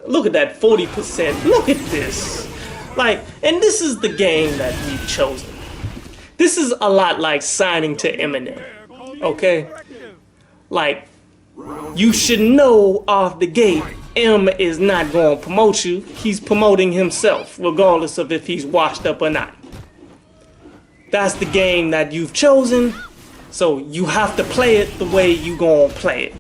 Look at that 40%. Look at this. Like, and this is the game that we've chosen. This is a lot like signing to Eminem. Okay? Like, you should know off the gate, M is not going to promote you. He's promoting himself, regardless of if he's washed up or not. That's the game that you've chosen, so you have to play it the way you gonna play it.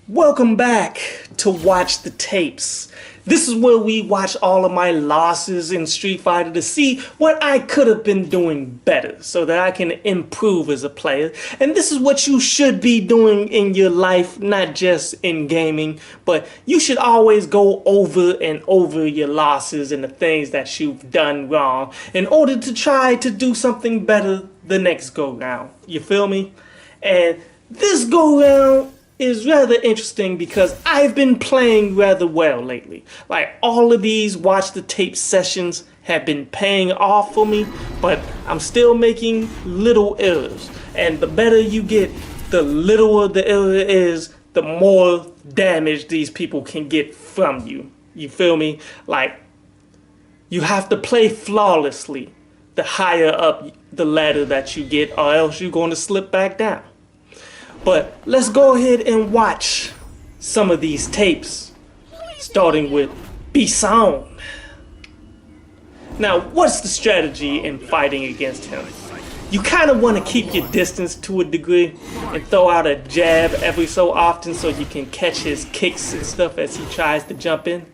Welcome back to Watch the Tapes. This is where we watch all of my losses in Street Fighter to see what I could have been doing better so that I can improve as a player. And this is what you should be doing in your life, not just in gaming, but you should always go over and over your losses and the things that you've done wrong in order to try to do something better the next go round. You feel me? And this go round is rather interesting because I've been playing rather well lately. Like, all of these Watch the Tape sessions have been paying off for me, but I'm still making little errors. And the better you get, the littler the error is, the more damage these people can get from you. You feel me? Like, you have to play flawlessly the higher up the ladder that you get, or else you're going to slip back down. But let's go ahead and watch some of these tapes, starting with Bison. Now, what's the strategy in fighting against him? You kind of want to keep your distance to a degree and throw out a jab every so often so you can catch his kicks and stuff as he tries to jump in.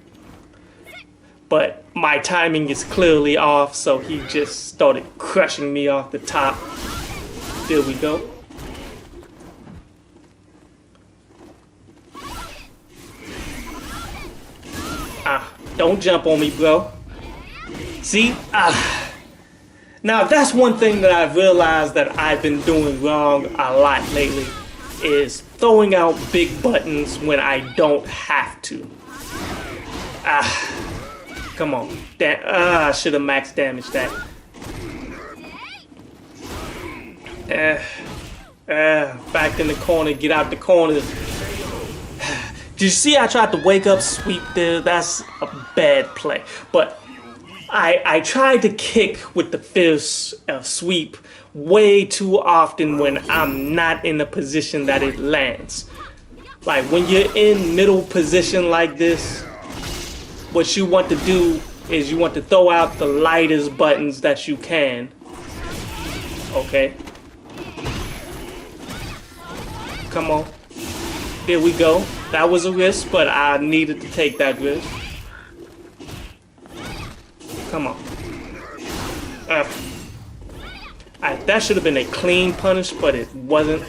But my timing is clearly off, so he just started crushing me off the top. There we go. Don't jump on me, bro. See? Now, that's one thing that I've realized that I've been doing wrong a lot lately, is throwing out big buttons when I don't have to. Come on. I should have max damaged that. Back in the corner, get out the corner. Did you see I tried to wake up sweep there? That's a bad play. But I tried to kick with the fierce sweep way too often when I'm not in the position that it lands. Like, when you're in middle position like this, what you want to do is you want to throw out the lightest buttons that you can. Okay? Come on. There we go. That was a risk, but I needed to take that risk. Come on. That should have been a clean punish, but it wasn't.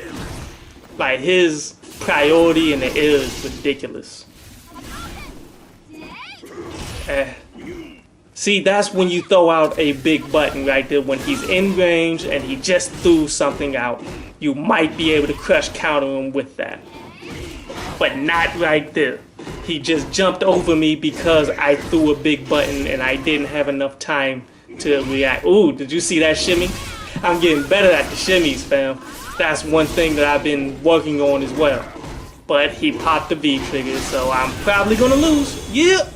Like, his priority in the air is ridiculous. See, that's when you throw out a big button right there. When he's in range and he just threw something out, you might be able to crush counter him with that. But not right there. He just jumped over me because I threw a big button and I didn't have enough time to react. Ooh, did you see that shimmy? I'm getting better at the shimmies, fam. That's one thing that I've been working on as well. But he popped the V trigger, so I'm probably gonna lose. Yeah.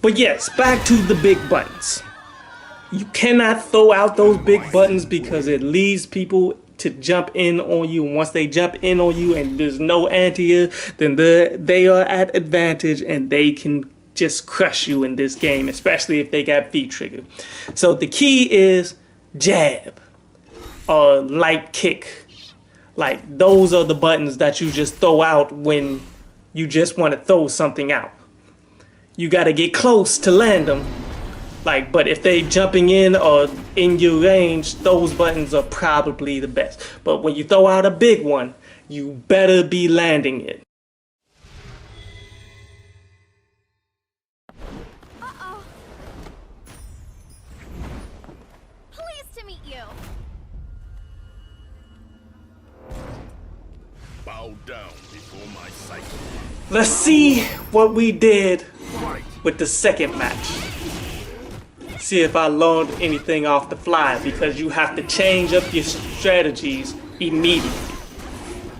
But yes, back to the big buttons. You cannot throw out those big buttons because it leads people to jump in on you. And once they jump in on you and there's no anti-air, then they are at advantage and they can just crush you in this game, especially if they got V-trigger. So the key is jab or light kick. Like, those are the buttons that you just throw out when you just want to throw something out. You got to get close to land them. Like, but if they jumping in or in your range, those buttons are probably the best. But when you throw out a big one, you better be landing it. Uh-oh. Pleased to meet you. Bow down before my sight. Let's see what we did with the second match. see if I learned anything off the fly, because you have to change up your strategies immediately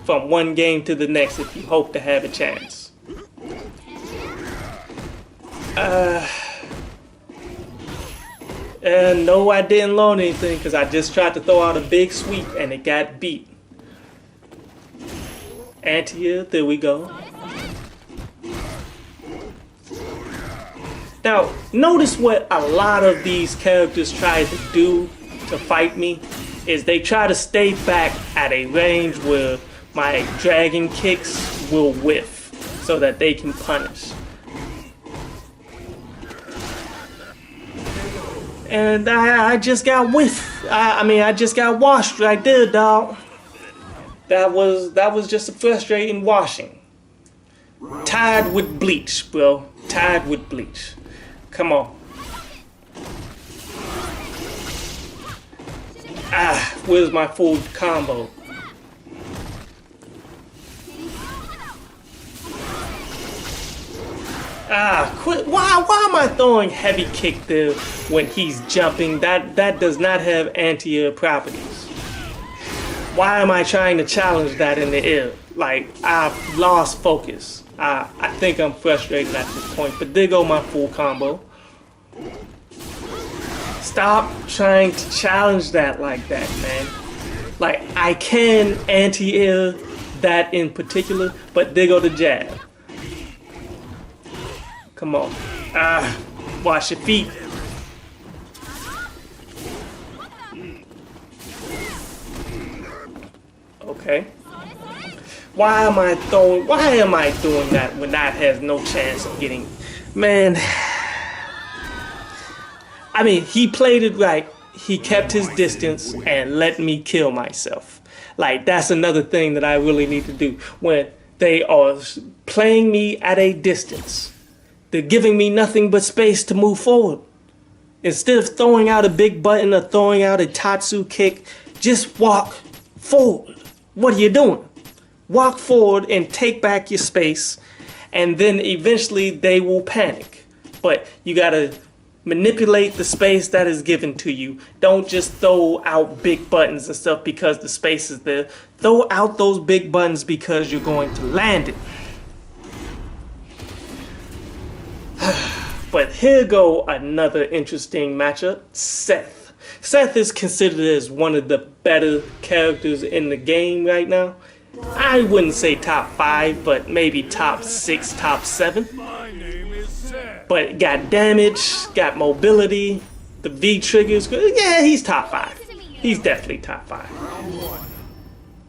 from one game to the next if you hope to have a chance. No, I didn't learn anything because I just tried to throw out a big sweep and it got beat. Anti-air, there we go. Now, notice what a lot of these characters try to do to fight me is they try to stay back at a range where my dragon kicks will whiff so that they can punish. And I just got whiffed. I just got washed right there, dog. That was just a frustrating washing. Tied with bleach, bro. Tied with bleach. Come on. Where's my full combo? Quit. Why am I throwing heavy kick there when he's jumping? That does not have anti-air properties. Why am I trying to challenge that in the air? Like, I've lost focus. I think I'm frustrated at this point, but there go my full combo. Stop trying to challenge that like that, man. Like, I can anti-air that in particular, but there go the jab. Come on. Wash your feet. Okay. Why am I doing that when that has no chance of getting... Man. I mean, he played it right. He kept his distance and let me kill myself. Like, that's another thing that I really need to do. When they are playing me at a distance, they're giving me nothing but space to move forward. Instead of throwing out a big button or throwing out a Tatsu kick, just walk forward. What are you doing? Walk forward and take back your space, and then eventually they will panic. But you gotta manipulate the space that is given to you. Don't just throw out big buttons and stuff because the space is there. Throw out those big buttons because you're going to land it. But here go another interesting matchup. Seth. Seth is considered as one of the better characters in the game right now. I wouldn't say top 5, but maybe top 6, top 7. But got damage, got mobility, the V triggers. Yeah, he's top 5. He's definitely top 5.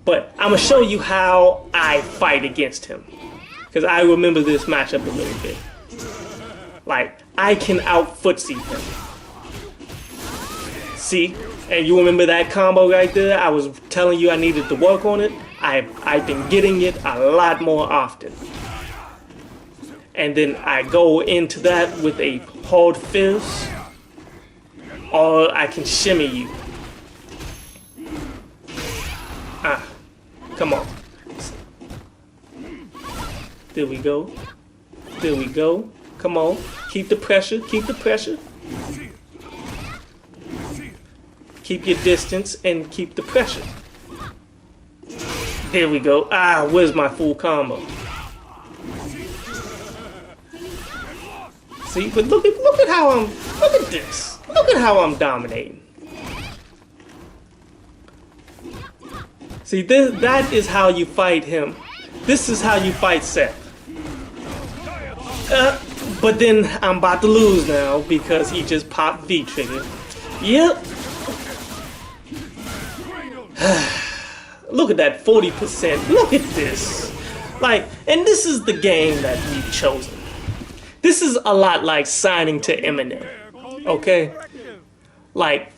But I'm gonna show you how I fight against him, because I remember this matchup a little bit. Like, I can out footsie him. See? And you remember that combo right there? I was telling you I needed to work on it. I've been getting it a lot more often. And then I go into that with a hard fist, or I can shimmy you. Come on. There we go. There we go. Come on. Keep the pressure. Keep the pressure. Keep your distance and keep the pressure. There we go. Where's my full combo? See, but look at how look at this. Look at how I'm dominating. See, that is how you fight him. This is how you fight Seth. But then I'm about to lose now because he just popped V trigger. Yep. Look at that 40%. Look at this. Like, and this is the game that we've chosen. This is a lot like signing to Eminem. Okay? Like,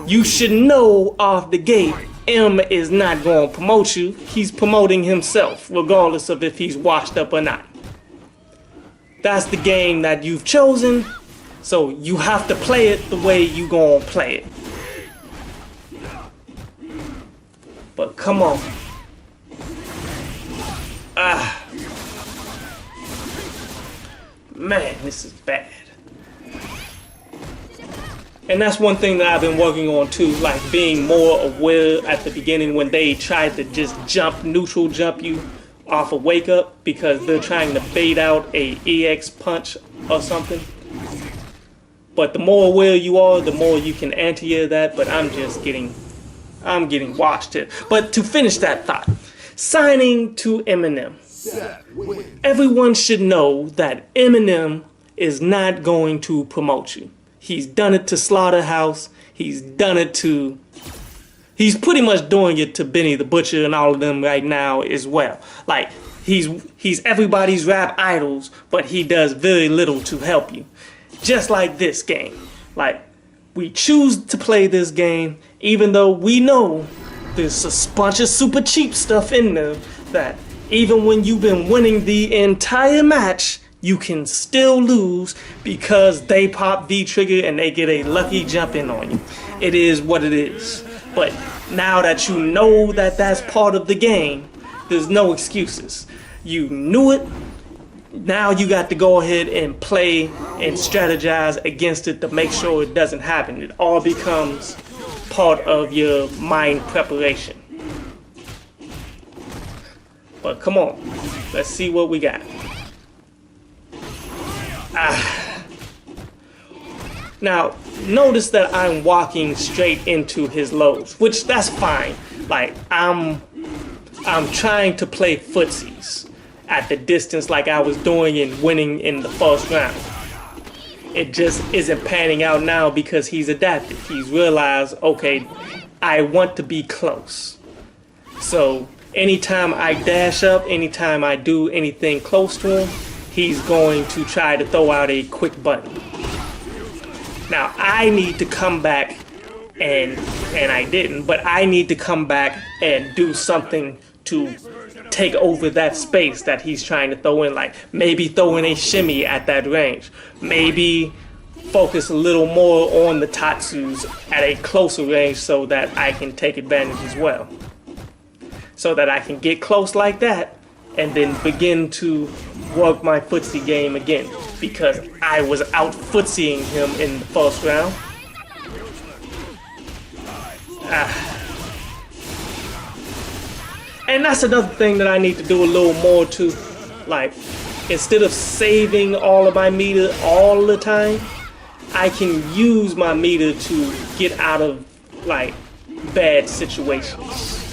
you should know off the gate, M is not going to promote you. He's promoting himself, regardless of if he's washed up or not. That's the game that you've chosen, so you have to play it the way you gonna play it. But come on. Man, this is bad. And that's one thing that I've been working on too, like being more aware at the beginning when they try to just neutral jump you off a wake up because they're trying to bait out a EX punch or something. But the more aware you are, the more you can anti-air that, but I'm getting washed here. But to finish that thought, signing to Eminem. Everyone should know that Eminem is not going to promote you. He's done it to Slaughterhouse. He's pretty much doing it to Benny the Butcher and all of them right now as well. Like, he's everybody's rap idols, but he does very little to help you. Just like this game. Like, we choose to play this game, even though we know there's a bunch of super cheap stuff in there that even when you've been winning the entire match, you can still lose because they pop V-trigger and they get a lucky jump in on you. It is what it is. But now that you know that that's part of the game, there's no excuses. You knew it. Now you got to go ahead and play and strategize against it to make sure it doesn't happen. It all becomes part of your mind preparation. But come on, let's see what we got. Now, notice that I'm walking straight into his lows, which that's fine. Like, I'm trying to play footsies at the distance like I was doing and winning in the first round. It just isn't panning out now because he's adapted. He's realized, okay, I want to be close. So anytime I dash up, anytime I do anything close to him, he's going to try to throw out a quick button. Now I need to come back and I didn't, but I need to come back and do something to take over that space that he's trying to throw in, like maybe throw in a shimmy at that range, maybe focus a little more on the Tatsus at a closer range so that I can take advantage as well, so that I can get close like that and then begin to work my footsie game again, because I was out footsying him in the first round. And that's another thing that I need to do a little more too. Like, instead of saving all of my meter all the time, I can use my meter to get out of like bad situations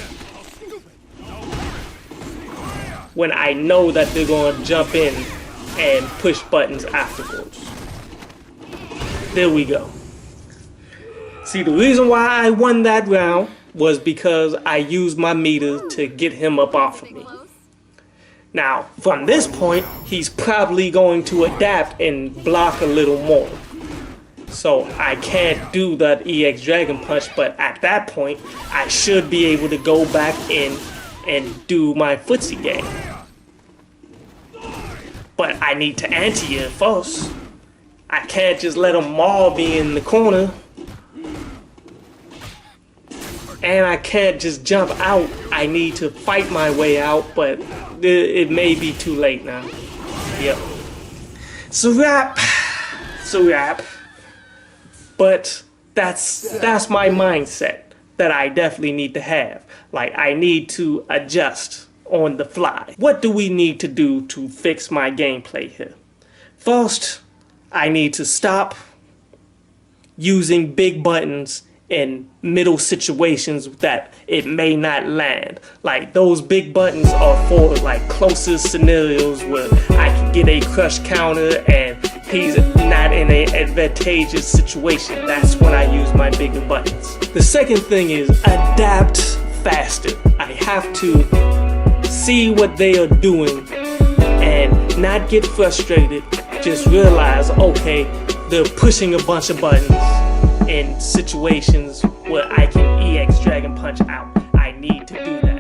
when I know that they're going to jump in and push buttons afterwards. There we go. See, the reason why I won that round was because I used my meter to get him up off of me. Now, from this point, he's probably going to adapt and block a little more. So I can't do that EX Dragon Punch, but at that point, I should be able to go back in and do my footsie game. But I need to anti it first. I can't just let them maul me in the corner. And I can't just jump out. I need to fight my way out, but it may be too late now. Yep. It's a wrap. It's a wrap. But that's my mindset that I definitely need to have. Like, I need to adjust on the fly. What do we need to do to fix my gameplay here? First, I need to stop using big buttons in middle situations that it may not land. Like, those big buttons are for like closest scenarios where I can get a crush counter and he's not in an advantageous situation. That's when I use my bigger buttons. The second thing is adapt faster. I have to see what they are doing and not get frustrated. Just realize, okay, they're pushing a bunch of buttons in situations where I can EX Dragon Punch out. I need to do that.